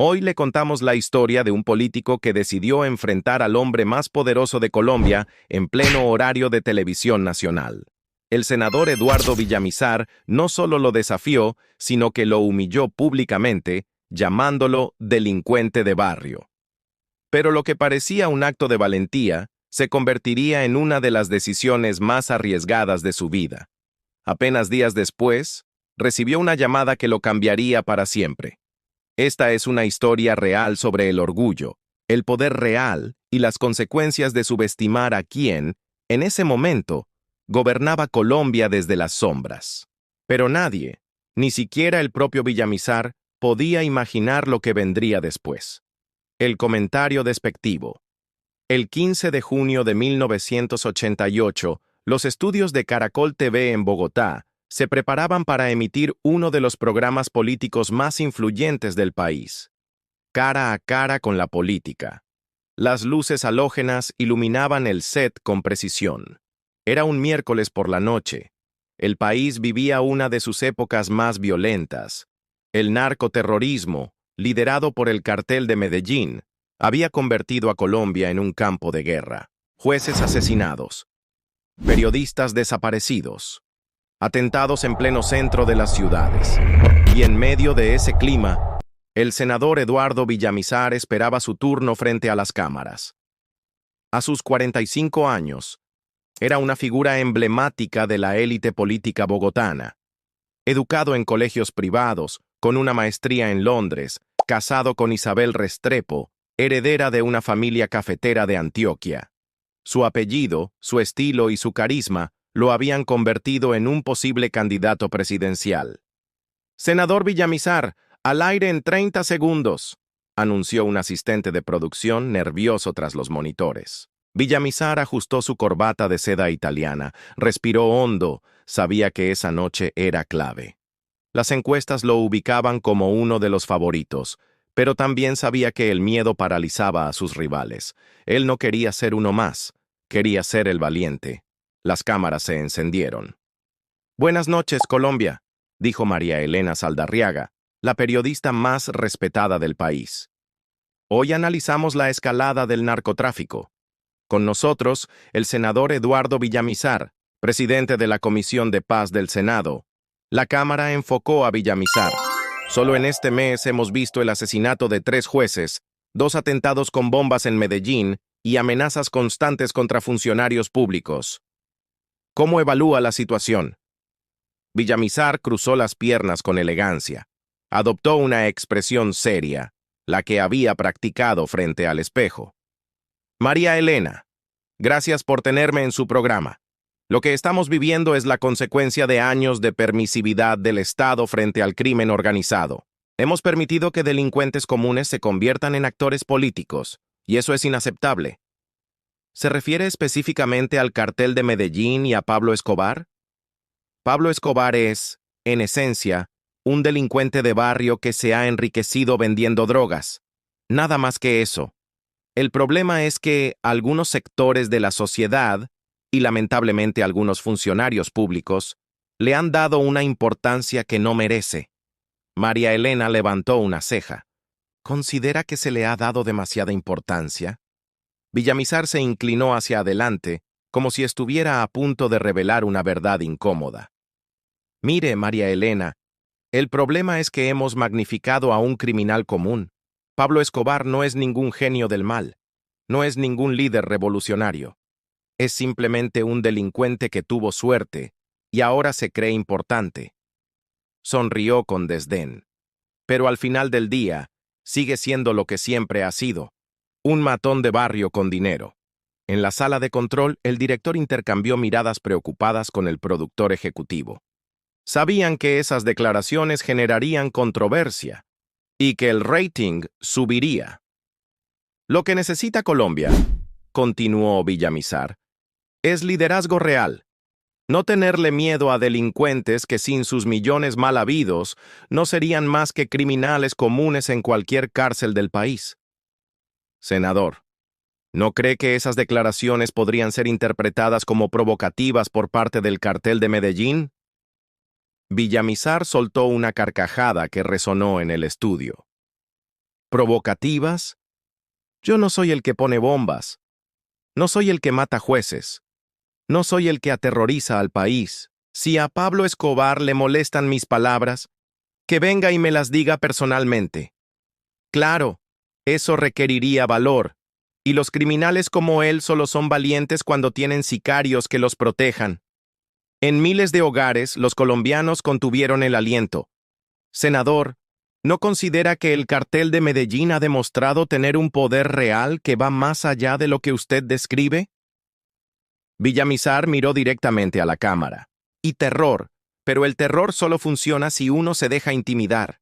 Hoy le contamos la historia de un político que decidió enfrentar al hombre más poderoso de Colombia en pleno horario de televisión nacional. El senador Eduardo Villamizar no solo lo desafió, sino que lo humilló públicamente, llamándolo delincuente de barrio. Pero lo que parecía un acto de valentía se convertiría en una de las decisiones más arriesgadas de su vida. Apenas días después, recibió una llamada que lo cambiaría para siempre. Esta es una historia real sobre el orgullo, el poder real y las consecuencias de subestimar a quien, en ese momento, gobernaba Colombia desde las sombras. Pero nadie, ni siquiera el propio Villamizar, podía imaginar lo que vendría después. El comentario despectivo. El 15 de junio de 1988, los estudios de Caracol TV en Bogotá se preparaban para emitir uno de los programas políticos más influyentes del país. Cara a cara con la política. Las luces halógenas iluminaban el set con precisión. Era un miércoles por la noche. El país vivía una de sus épocas más violentas. El narcoterrorismo, liderado por el cartel de Medellín, había convertido a Colombia en un campo de guerra. Jueces asesinados. Periodistas desaparecidos. Atentados en pleno centro de las ciudades. Y en medio de ese clima, el senador Eduardo Villamizar esperaba su turno frente a las cámaras. A sus 45 años, era una figura emblemática de la élite política bogotana. Educado en colegios privados, con una maestría en Londres, casado con Isabel Restrepo, heredera de una familia cafetera de Antioquia. Su apellido, su estilo y su carisma lo habían convertido en un posible candidato presidencial. «Senador Villamizar, al aire en 30 segundos», anunció un asistente de producción nervioso tras los monitores. Villamizar ajustó su corbata de seda italiana, respiró hondo, sabía que esa noche era clave. Las encuestas lo ubicaban como uno de los favoritos, pero también sabía que el miedo paralizaba a sus rivales. Él no quería ser uno más, quería ser el valiente. Las cámaras se encendieron. «Buenas noches, Colombia», dijo María Elena Saldarriaga, la periodista más respetada del país. «Hoy analizamos la escalada del narcotráfico. Con nosotros, el senador Eduardo Villamizar, presidente de la Comisión de Paz del Senado». La cámara enfocó a Villamizar. «Solo en este mes hemos visto el asesinato de 3 jueces, 2 atentados con bombas en Medellín y amenazas constantes contra funcionarios públicos. ¿Cómo evalúa la situación?». Villamizar cruzó las piernas con elegancia. Adoptó una expresión seria, la que había practicado frente al espejo. «María Elena, gracias por tenerme en su programa. Lo que estamos viviendo es la consecuencia de años de permisividad del Estado frente al crimen organizado. Hemos permitido que delincuentes comunes se conviertan en actores políticos, y eso es inaceptable». ¿Se refiere específicamente al cartel de Medellín y a Pablo Escobar? Pablo Escobar es, en esencia, un delincuente de barrio que se ha enriquecido vendiendo drogas. Nada más que eso. El problema es que algunos sectores de la sociedad, y lamentablemente algunos funcionarios públicos, le han dado una importancia que no merece. María Elena levantó una ceja. ¿Considera que se le ha dado demasiada importancia? Villamizar se inclinó hacia adelante, como si estuviera a punto de revelar una verdad incómoda. «Mire, María Elena, el problema es que hemos magnificado a un criminal común. Pablo Escobar no es ningún genio del mal, no es ningún líder revolucionario. Es simplemente un delincuente que tuvo suerte y ahora se cree importante». Sonrió con desdén. «Pero al final del día, sigue siendo lo que siempre ha sido, un matón de barrio con dinero». En la sala de control, el director intercambió miradas preocupadas con el productor ejecutivo. Sabían que esas declaraciones generarían controversia y que el rating subiría. «Lo que necesita Colombia», continuó Villamizar, «es liderazgo real. No tenerle miedo a delincuentes que sin sus millones mal habidos no serían más que criminales comunes en cualquier cárcel del país». Senador, ¿no cree que esas declaraciones podrían ser interpretadas como provocativas por parte del cartel de Medellín? Villamizar soltó una carcajada que resonó en el estudio. ¿Provocativas? Yo no soy el que pone bombas. No soy el que mata jueces. No soy el que aterroriza al país. Si a Pablo Escobar le molestan mis palabras, que venga y me las diga personalmente. Claro, eso requeriría valor, y los criminales como él solo son valientes cuando tienen sicarios que los protejan. En miles de hogares, los colombianos contuvieron el aliento. Senador, ¿no considera que el cartel de Medellín ha demostrado tener un poder real que va más allá de lo que usted describe? Villamizar miró directamente a la cámara. Y terror, pero el terror solo funciona si uno se deja intimidar.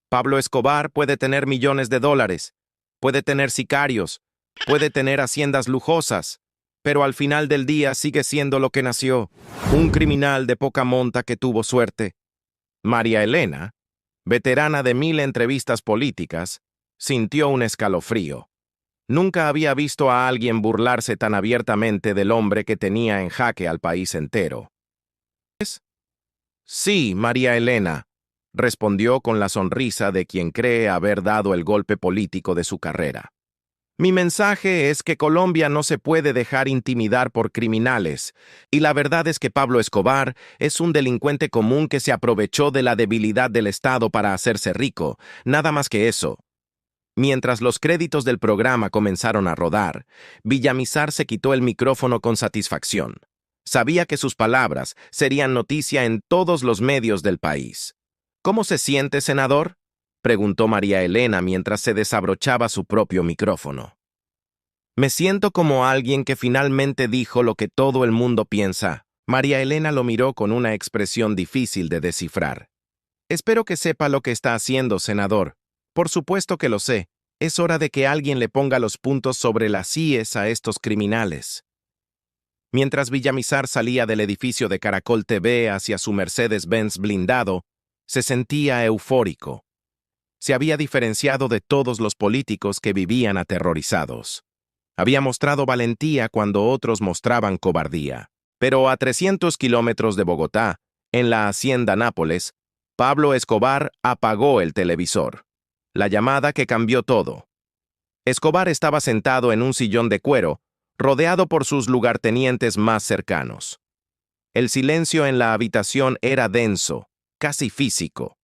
Pablo Escobar puede tener millones de dólares, puede tener sicarios, puede tener haciendas lujosas, pero al final del día sigue siendo lo que nació, un criminal de poca monta que tuvo suerte. María Elena, veterana de 1000 entrevistas políticas, sintió un escalofrío. Nunca había visto a alguien burlarse tan abiertamente del hombre que tenía en jaque al país entero. Sí, María Elena, respondió con la sonrisa de quien cree haber dado el golpe político de su carrera. Mi mensaje es que Colombia no se puede dejar intimidar por criminales, y la verdad es que Pablo Escobar es un delincuente común que se aprovechó de la debilidad del Estado para hacerse rico, nada más que eso. Mientras los créditos del programa comenzaron a rodar, Villamizar se quitó el micrófono con satisfacción. Sabía que sus palabras serían noticia en todos los medios del país. ¿Cómo se siente, senador?, preguntó María Elena mientras se desabrochaba su propio micrófono. Me siento como alguien que finalmente dijo lo que todo el mundo piensa. María Elena lo miró con una expresión difícil de descifrar. Espero que sepa lo que está haciendo, senador. Por supuesto que lo sé. Es hora de que alguien le ponga los puntos sobre las íes a estos criminales. Mientras Villamizar salía del edificio de Caracol TV hacia su Mercedes-Benz blindado, se sentía eufórico. Se había diferenciado de todos los políticos que vivían aterrorizados. Había mostrado valentía cuando otros mostraban cobardía. Pero a 300 kilómetros de Bogotá, en la hacienda Nápoles, Pablo Escobar apagó el televisor. La llamada que cambió todo. Escobar estaba sentado en un sillón de cuero, rodeado por sus lugartenientes más cercanos. El silencio en la habitación era denso, casi físico.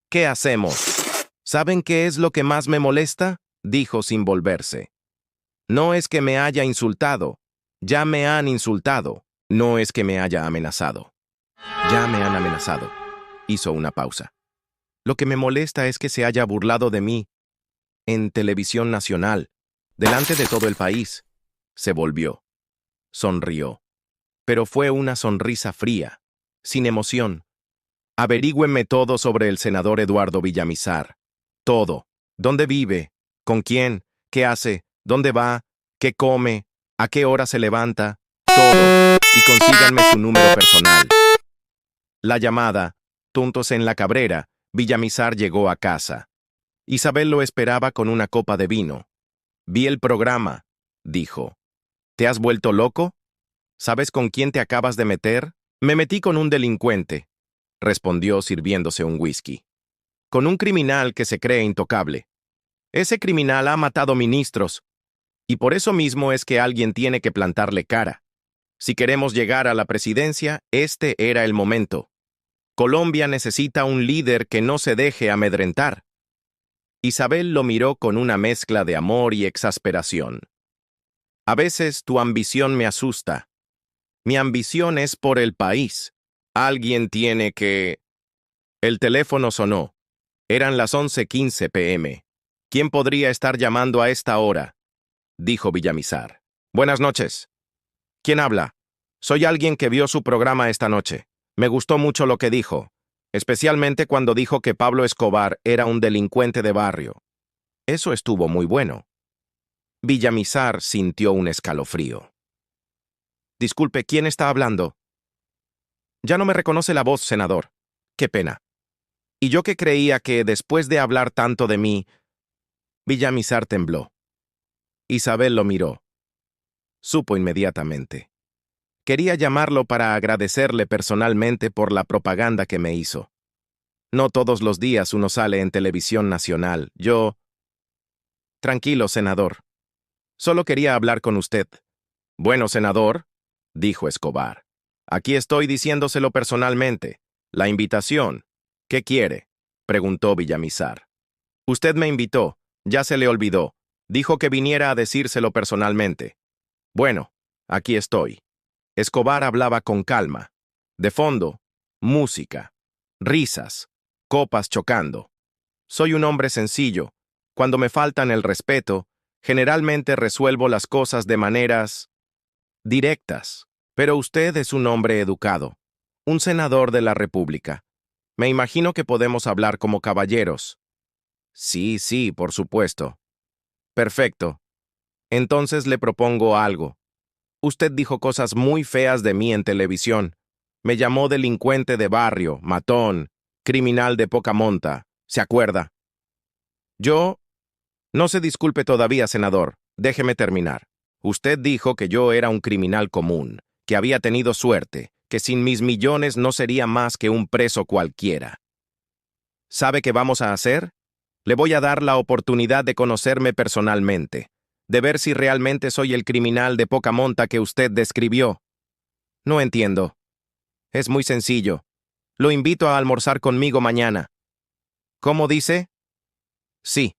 ¿Qué hacemos? ¿Saben qué es lo que más me molesta?, dijo sin volverse. No es que me haya insultado. Ya me han insultado. No es que me haya amenazado. Ya me han amenazado. Hizo una pausa. Lo que me molesta es que se haya burlado de mí en televisión nacional, delante de todo el país. Se volvió. Sonrió. Pero fue una sonrisa fría, sin emoción. Averígüenme todo sobre el senador Eduardo Villamizar. Todo. ¿Dónde vive? ¿Con quién? ¿Qué hace? ¿Dónde va? ¿Qué come? ¿A qué hora se levanta? Todo. Y consíganme su número personal. La llamada, tuntos en la Cabrera, Villamizar llegó a casa. Isabel lo esperaba con una copa de vino. Vi el programa, dijo. ¿Te has vuelto loco? ¿Sabes con quién te acabas de meter? Me metí con un delincuente, respondió sirviéndose un whisky. Con un criminal que se cree intocable. Ese criminal ha matado ministros, y por eso mismo es que alguien tiene que plantarle cara. Si queremos llegar a la presidencia, este era el momento. Colombia necesita un líder que no se deje amedrentar. Isabel lo miró con una mezcla de amor y exasperación. A veces tu ambición me asusta. Mi ambición es por el país. Alguien tiene que... El teléfono sonó. Eran las 11:15 p.m. ¿Quién podría estar llamando a esta hora?, dijo Villamizar. Buenas noches. ¿Quién habla? Soy alguien que vio su programa esta noche. Me gustó mucho lo que dijo, especialmente cuando dijo que Pablo Escobar era un delincuente de barrio. Eso estuvo muy bueno. Villamizar sintió un escalofrío. Disculpe, ¿quién está hablando? Ya no me reconoce la voz, senador. Qué pena. Y yo que creía que, después de hablar tanto de mí... Villamizar tembló. Isabel lo miró. Supo inmediatamente. Quería llamarlo para agradecerle personalmente por la propaganda que me hizo. No todos los días uno sale en televisión nacional. Yo... Tranquilo, senador. Solo quería hablar con usted. Bueno, senador, dijo Escobar. Aquí estoy diciéndoselo personalmente. La invitación. ¿Qué quiere? Preguntó Villamizar. Usted me invitó. Ya se le olvidó. Dijo que viniera a decírselo personalmente. Bueno, aquí estoy. Escobar hablaba con calma. De fondo, música, risas, copas chocando. Soy un hombre sencillo. Cuando me faltan el respeto, generalmente resuelvo las cosas de maneras directas. Pero usted es un hombre educado, un senador de la República. Me imagino que podemos hablar como caballeros. Sí, sí, por supuesto. Perfecto. Entonces le propongo algo. Usted dijo cosas muy feas de mí en televisión. Me llamó delincuente de barrio, matón, criminal de poca monta. ¿Se acuerda? Yo... No se disculpe todavía, senador. Déjeme terminar. Usted dijo que yo era un criminal común, que había tenido suerte, que sin mis millones no sería más que un preso cualquiera. ¿Sabe qué vamos a hacer? Le voy a dar la oportunidad de conocerme personalmente, de ver si realmente soy el criminal de poca monta que usted describió. No entiendo. Es muy sencillo. Lo invito a almorzar conmigo mañana. ¿Cómo dice? Sí,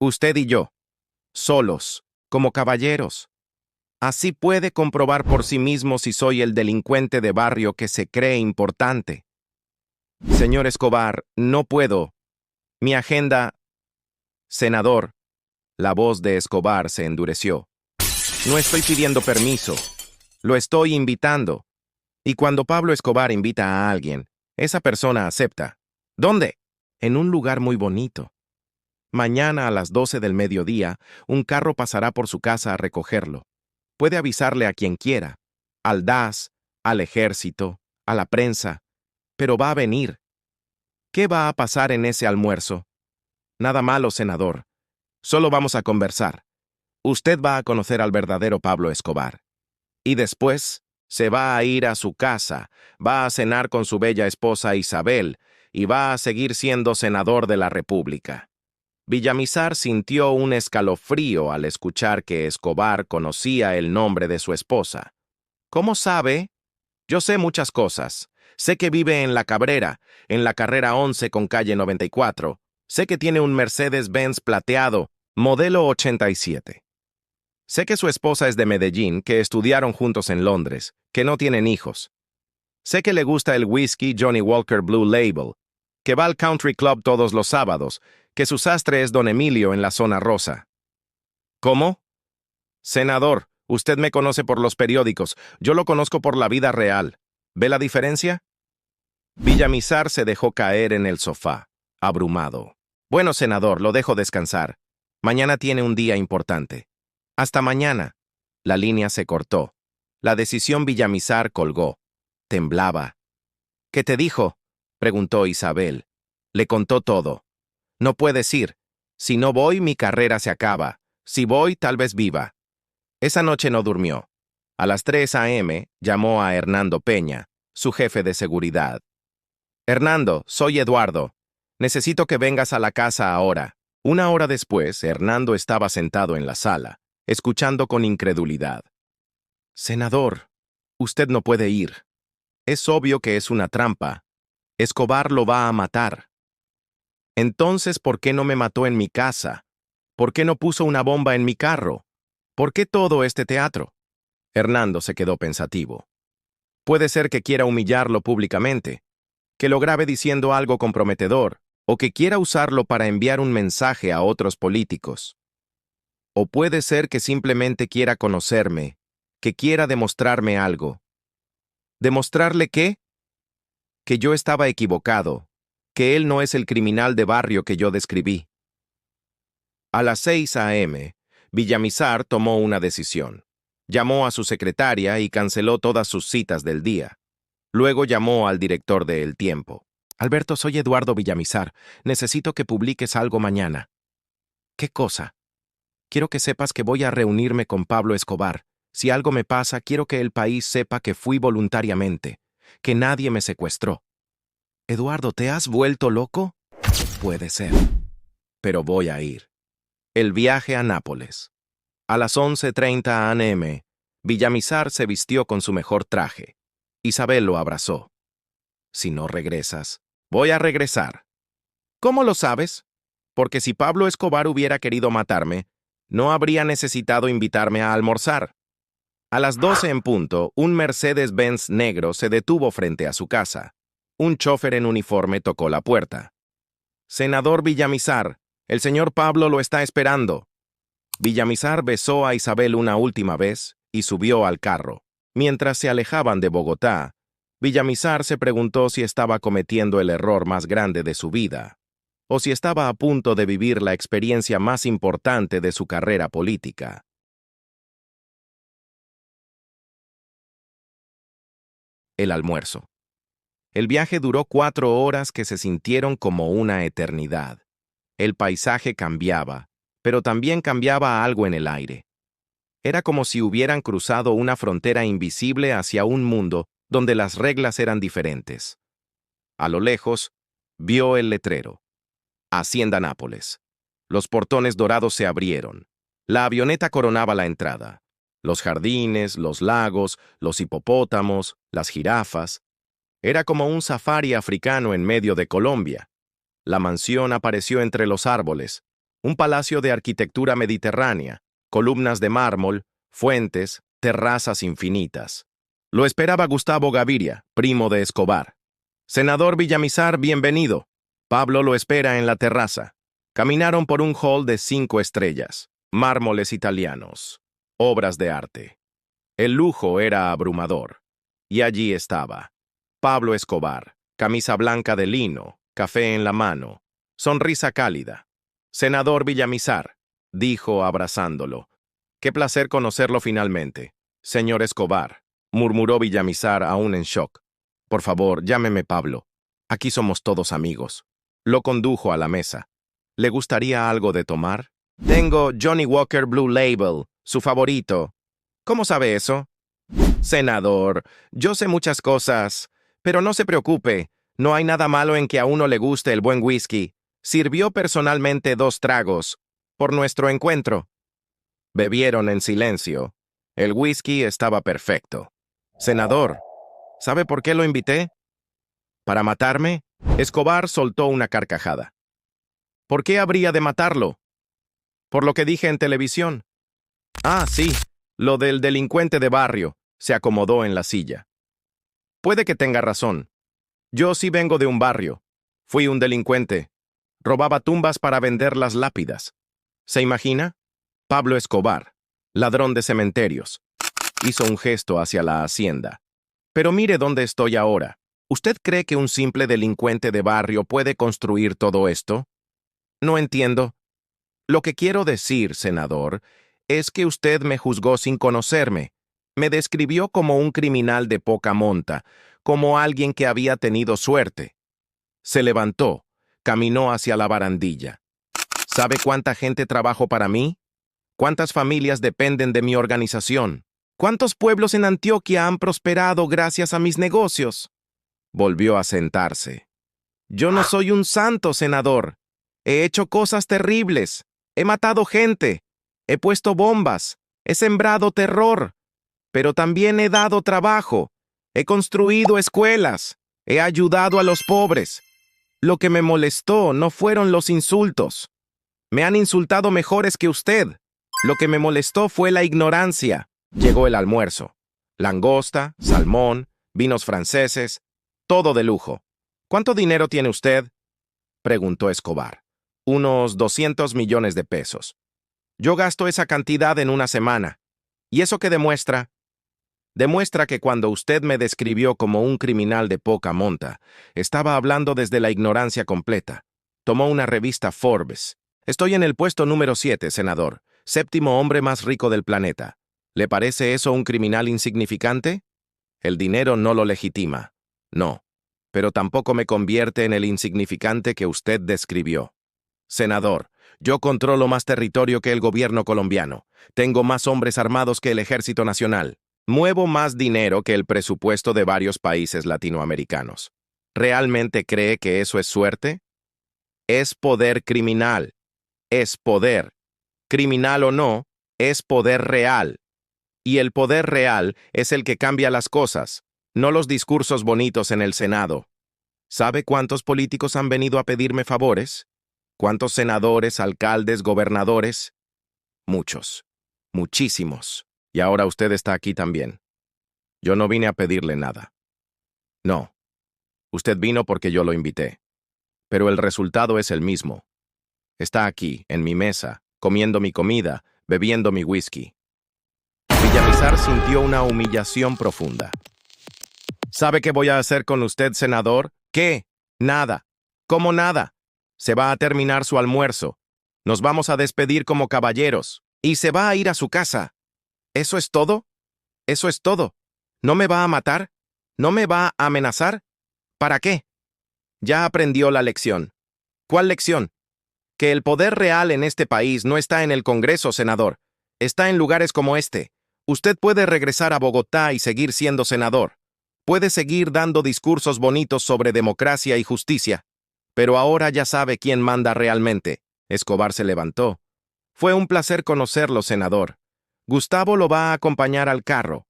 usted y yo, solos, como caballeros. Así puede comprobar por sí mismo si soy el delincuente de barrio que se cree importante. Señor Escobar, no puedo. Mi agenda... Senador, la voz de Escobar se endureció. No estoy pidiendo permiso. Lo estoy invitando. Y cuando Pablo Escobar invita a alguien, esa persona acepta. ¿Dónde? En un lugar muy bonito. Mañana a las 12 del mediodía, un carro pasará por su casa a recogerlo. Puede avisarle a quien quiera, al DAS, al ejército, a la prensa, pero va a venir. ¿Qué va a pasar en ese almuerzo? Nada malo, senador. Solo vamos a conversar. Usted va a conocer al verdadero Pablo Escobar. Y después se va a ir a su casa, va a cenar con su bella esposa Isabel y va a seguir siendo senador de la República. Villamizar sintió un escalofrío al escuchar que Escobar conocía el nombre de su esposa. ¿Cómo sabe? Yo sé muchas cosas. Sé que vive en La Cabrera, en la carrera 11 con calle 94. Sé que tiene un Mercedes-Benz plateado, modelo 87. Sé que su esposa es de Medellín, que estudiaron juntos en Londres, que no tienen hijos. Sé que le gusta el whisky Johnny Walker Blue Label, que va al country club todos los sábados, que su sastre es don Emilio en la zona rosa. ¿Cómo? Senador, usted me conoce por los periódicos, yo lo conozco por la vida real. ¿Ve la diferencia? Villamizar se dejó caer en el sofá, abrumado. Bueno, senador, lo dejo descansar. Mañana tiene un día importante. Hasta mañana. La línea se cortó. La decisión Villamizar colgó. Temblaba. ¿Qué te dijo? Preguntó Isabel. Le contó todo. No puedes ir. Si no voy, mi carrera se acaba. Si voy, tal vez viva. Esa noche no durmió. A las 3 a.m. llamó a Hernando Peña, su jefe de seguridad. Hernando, soy Eduardo. Necesito que vengas a la casa ahora. Una hora después, Hernando estaba sentado en la sala, escuchando con incredulidad. Senador, usted no puede ir. Es obvio que es una trampa. Escobar lo va a matar. Entonces, ¿por qué no me mató en mi casa? ¿Por qué no puso una bomba en mi carro? ¿Por qué todo este teatro? Hernando se quedó pensativo. Puede ser que quiera humillarlo públicamente, que lo grabe diciendo algo comprometedor, o que quiera usarlo para enviar un mensaje a otros políticos. O puede ser que simplemente quiera conocerme, que quiera demostrarme algo. ¿Demostrarle qué? Que yo estaba equivocado, que él no es el criminal de barrio que yo describí. A las 6 a.m., Villamizar tomó una decisión. Llamó a su secretaria y canceló todas sus citas del día. Luego llamó al director de El Tiempo. Alberto, soy Eduardo Villamizar. Necesito que publiques algo mañana. ¿Qué cosa? Quiero que sepas que voy a reunirme con Pablo Escobar. Si algo me pasa, quiero que el país sepa que fui voluntariamente, que nadie me secuestró. Eduardo, ¿te has vuelto loco? Puede ser, pero voy a ir. El viaje a Nápoles. A las 11:30 a.m., Villamizar se vistió con su mejor traje. Isabel lo abrazó. Si no regresas, voy a regresar. ¿Cómo lo sabes? Porque si Pablo Escobar hubiera querido matarme, no habría necesitado invitarme a almorzar. A las 12 en punto, un Mercedes-Benz negro se detuvo frente a su casa. Un chofer en uniforme tocó la puerta. Senador Villamizar, el señor Pablo lo está esperando. Villamizar besó a Isabel una última vez y subió al carro. Mientras se alejaban de Bogotá, Villamizar se preguntó si estaba cometiendo el error más grande de su vida, o si estaba a punto de vivir la experiencia más importante de su carrera política. El almuerzo. El viaje duró 4 horas que se sintieron como una eternidad. El paisaje cambiaba, pero también cambiaba algo en el aire. Era como si hubieran cruzado una frontera invisible hacia un mundo donde las reglas eran diferentes. A lo lejos, vio el letrero. Hacienda Nápoles. Los portones dorados se abrieron. La avioneta coronaba la entrada. Los jardines, los lagos, los hipopótamos, las jirafas. Era como un safari africano en medio de Colombia. La mansión apareció entre los árboles, un palacio de arquitectura mediterránea, columnas de mármol, fuentes, terrazas infinitas. Lo esperaba Gustavo Gaviria, primo de Escobar. Senador Villamizar, bienvenido. Pablo lo espera en la terraza. Caminaron por un hall de 5 estrellas, mármoles italianos, obras de arte. El lujo era abrumador. Y allí estaba Pablo Escobar, camisa blanca de lino, café en la mano, sonrisa cálida. Senador Villamizar, dijo abrazándolo. Qué placer conocerlo finalmente. Señor Escobar, murmuró Villamizar aún en shock. Por favor, llámeme Pablo. Aquí somos todos amigos. Lo condujo a la mesa. ¿Le gustaría algo de tomar? Tengo Johnny Walker Blue Label, su favorito. ¿Cómo sabe eso? Senador, yo sé muchas cosas, pero no se preocupe. No hay nada malo en que a uno le guste el buen whisky. Sirvió personalmente 2 tragos, por nuestro encuentro. Bebieron en silencio. El whisky estaba perfecto. Senador, ¿sabe por qué lo invité? ¿Para matarme? Escobar soltó una carcajada. ¿Por qué habría de matarlo? Por lo que dije en televisión. Ah, sí, lo del delincuente de barrio. Se acomodó en la silla. Puede que tenga razón. Yo sí vengo de un barrio. Fui un delincuente. Robaba tumbas para vender las lápidas. ¿Se imagina? Pablo Escobar, ladrón de cementerios. Hizo un gesto hacia la hacienda. Pero mire dónde estoy ahora. ¿Usted cree que un simple delincuente de barrio puede construir todo esto? No entiendo. Lo que quiero decir, senador, es que usted me juzgó sin conocerme. Me describió como un criminal de poca monta, como alguien que había tenido suerte. Se levantó, caminó hacia la barandilla. ¿Sabe cuánta gente trabajó para mí? ¿Cuántas familias dependen de mi organización? ¿Cuántos pueblos en Antioquia han prosperado gracias a mis negocios? Volvió a sentarse. Yo no soy un santo, senador. He hecho cosas terribles. He matado gente. He puesto bombas. He sembrado terror. Pero también he dado trabajo. He construido escuelas. He ayudado a los pobres. Lo que me molestó no fueron los insultos. Me han insultado mejores que usted. Lo que me molestó fue la ignorancia. Llegó el almuerzo. Langosta, salmón, vinos franceses, todo de lujo. ¿Cuánto dinero tiene usted? Preguntó Escobar. Unos 200 millones de pesos. Yo gasto esa cantidad en una semana. ¿Y eso qué demuestra? Demuestra que cuando usted me describió como un criminal de poca monta, estaba hablando desde la ignorancia completa. Tomó una revista Forbes. Estoy en el puesto número 7, senador. 7º hombre más rico del planeta. ¿Le parece eso un criminal insignificante? El dinero no lo legitima. No. Pero tampoco me convierte en el insignificante que usted describió. Senador, yo controlo más territorio que el gobierno colombiano. Tengo más hombres armados que el Ejército Nacional. Muevo más dinero que el presupuesto de varios países latinoamericanos. ¿Realmente cree que eso es suerte? Es poder criminal. Es poder. criminal o no, es poder real. Y el poder real es el que cambia las cosas, no los discursos bonitos en el Senado. ¿Sabe cuántos políticos han venido a pedirme favores? ¿Cuántos senadores, alcaldes, gobernadores? Muchos, muchísimos. Y ahora usted está aquí también. Yo no vine a pedirle nada. No, usted vino porque yo lo invité. Pero el resultado es el mismo. Está aquí, en mi mesa, comiendo mi comida, bebiendo mi whisky. Villamizar sintió una humillación profunda. ¿Sabe qué voy a hacer con usted, senador? ¿Qué? Nada. ¿Cómo nada? Se va a terminar su almuerzo. Nos vamos a despedir como caballeros. Y se va a ir a su casa. ¿Eso es todo? Eso es todo. ¿No me va a matar? ¿No me va a amenazar? ¿Para qué? Ya aprendió la lección. ¿Cuál lección? Que el poder real en este país no está en el Congreso, senador. Está en lugares como este. Usted puede regresar a Bogotá y seguir siendo senador. Puede seguir dando discursos bonitos sobre democracia y justicia. Pero ahora ya sabe quién manda realmente. Escobar se levantó. Fue un placer conocerlo, senador. Gustavo lo va a acompañar al carro.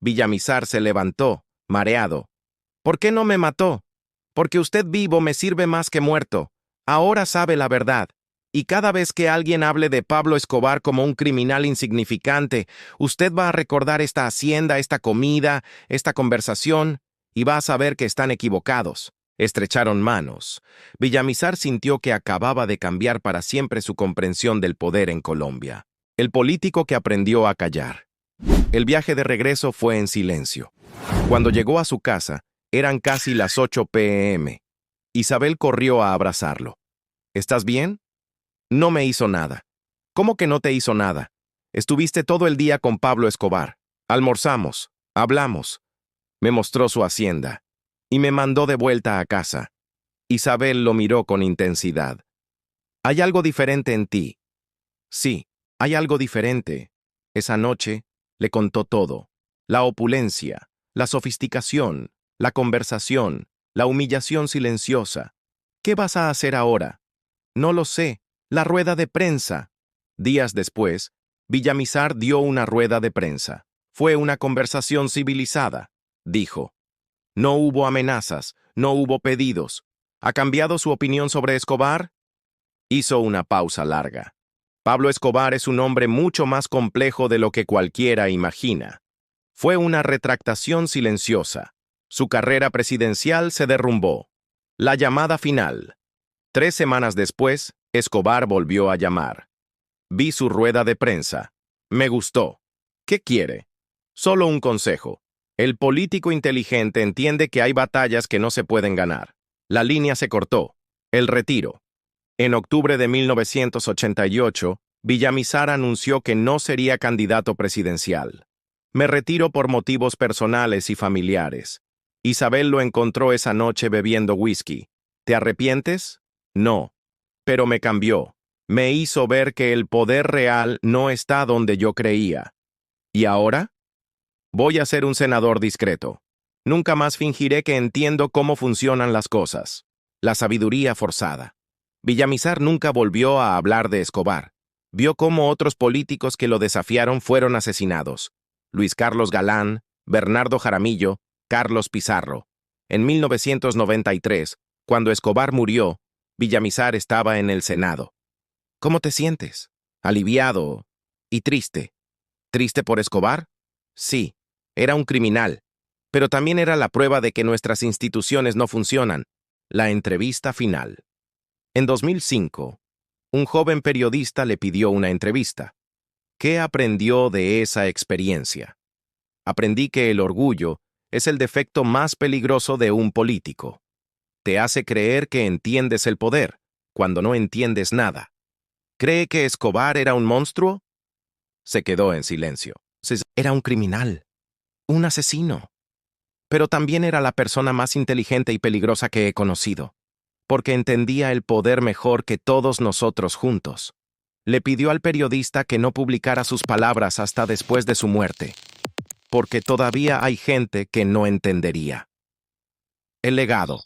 Villamizar se levantó, mareado. ¿Por qué no me mató? Porque usted vivo me sirve más que muerto. Ahora sabe la verdad. Y cada vez que alguien hable de Pablo Escobar como un criminal insignificante, usted va a recordar esta hacienda, esta comida, esta conversación, y va a saber que están equivocados. Estrecharon manos. Villamizar sintió que acababa de cambiar para siempre su comprensión del poder en Colombia. El político que aprendió a callar. El viaje de regreso fue en silencio. Cuando llegó a su casa, eran casi las 8 p.m. Isabel corrió a abrazarlo. ¿Estás bien? No me hizo nada. ¿Cómo que no te hizo nada? Estuviste todo el día con Pablo Escobar. Almorzamos, hablamos. Me mostró su hacienda y me mandó de vuelta a casa. Isabel lo miró con intensidad. Hay algo diferente en ti. Sí, hay algo diferente. Esa noche le contó todo. La opulencia, la sofisticación, la conversación, la humillación silenciosa. ¿Qué vas a hacer ahora? No lo sé. La rueda de prensa. Días después, Villamizar dio una rueda de prensa. Fue una conversación civilizada, dijo. No hubo amenazas, no hubo pedidos. ¿Ha cambiado su opinión sobre Escobar? Hizo una pausa larga. Pablo Escobar es un hombre mucho más complejo de lo que cualquiera imagina. Fue una retractación silenciosa. Su carrera presidencial se derrumbó. La llamada final. 3 semanas después, Escobar volvió a llamar. Vi su rueda de prensa. Me gustó. ¿Qué quiere? Solo un consejo. El político inteligente entiende que hay batallas que no se pueden ganar. La línea se cortó. El retiro. En octubre de 1988, Villamizar anunció que no sería candidato presidencial. Me retiro por motivos personales y familiares. Isabel lo encontró esa noche bebiendo whisky. ¿Te arrepientes? No. Pero me cambió. Me hizo ver que el poder real no está donde yo creía. ¿Y ahora? Voy a ser un senador discreto. Nunca más fingiré que entiendo cómo funcionan las cosas. La sabiduría forzada. Villamizar nunca volvió a hablar de Escobar. Vio cómo otros políticos que lo desafiaron fueron asesinados. Luis Carlos Galán, Bernardo Jaramillo, Carlos Pizarro. En 1993, cuando Escobar murió, Villamizar estaba en el Senado. ¿Cómo te sientes? Aliviado y triste. ¿Triste por Escobar? Sí, era un criminal, pero también era la prueba de que nuestras instituciones no funcionan. La entrevista final. En 2005, un joven periodista le pidió una entrevista. ¿Qué aprendió de esa experiencia? Aprendí que el orgullo es el defecto más peligroso de un político. Te hace creer que entiendes el poder, cuando no entiendes nada. ¿Cree que Escobar era un monstruo? Se quedó en silencio. Era un criminal, un asesino. Pero también era la persona más inteligente y peligrosa que he conocido, porque entendía el poder mejor que todos nosotros juntos. Le pidió al periodista que no publicara sus palabras hasta después de su muerte, porque todavía hay gente que no entendería. El legado.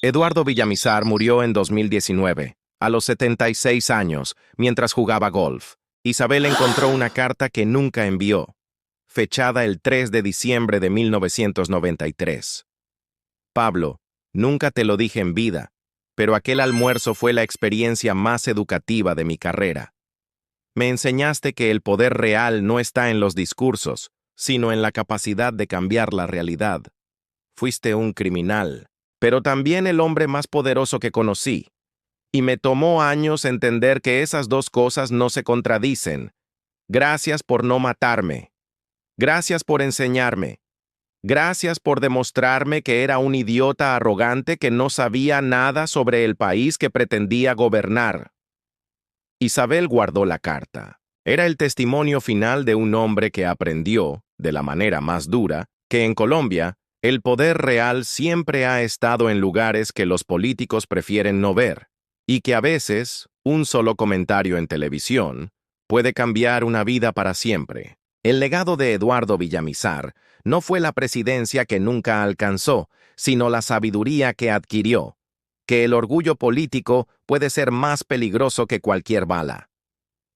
Eduardo Villamizar murió en 2019, A los 76 años, mientras jugaba golf, Isabel encontró una carta que nunca envió, fechada el 3 de diciembre de 1993. Pablo, nunca te lo dije en vida, pero aquel almuerzo fue la experiencia más educativa de mi carrera. Me enseñaste que el poder real no está en los discursos, sino en la capacidad de cambiar la realidad. Fuiste un criminal, pero también el hombre más poderoso que conocí. Y me tomó años entender que esas dos cosas no se contradicen. Gracias por no matarme. Gracias por enseñarme. Gracias por demostrarme que era un idiota arrogante que no sabía nada sobre el país que pretendía gobernar. Isabel guardó la carta. Era el testimonio final de un hombre que aprendió, de la manera más dura, que en Colombia, el poder real siempre ha estado en lugares que los políticos prefieren no ver, y que a veces, un solo comentario en televisión, puede cambiar una vida para siempre. El legado de Eduardo Villamizar no fue la presidencia que nunca alcanzó, sino la sabiduría que adquirió, que el orgullo político puede ser más peligroso que cualquier bala.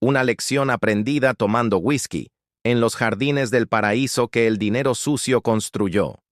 Una lección aprendida tomando whisky, en los jardines del paraíso que el dinero sucio construyó.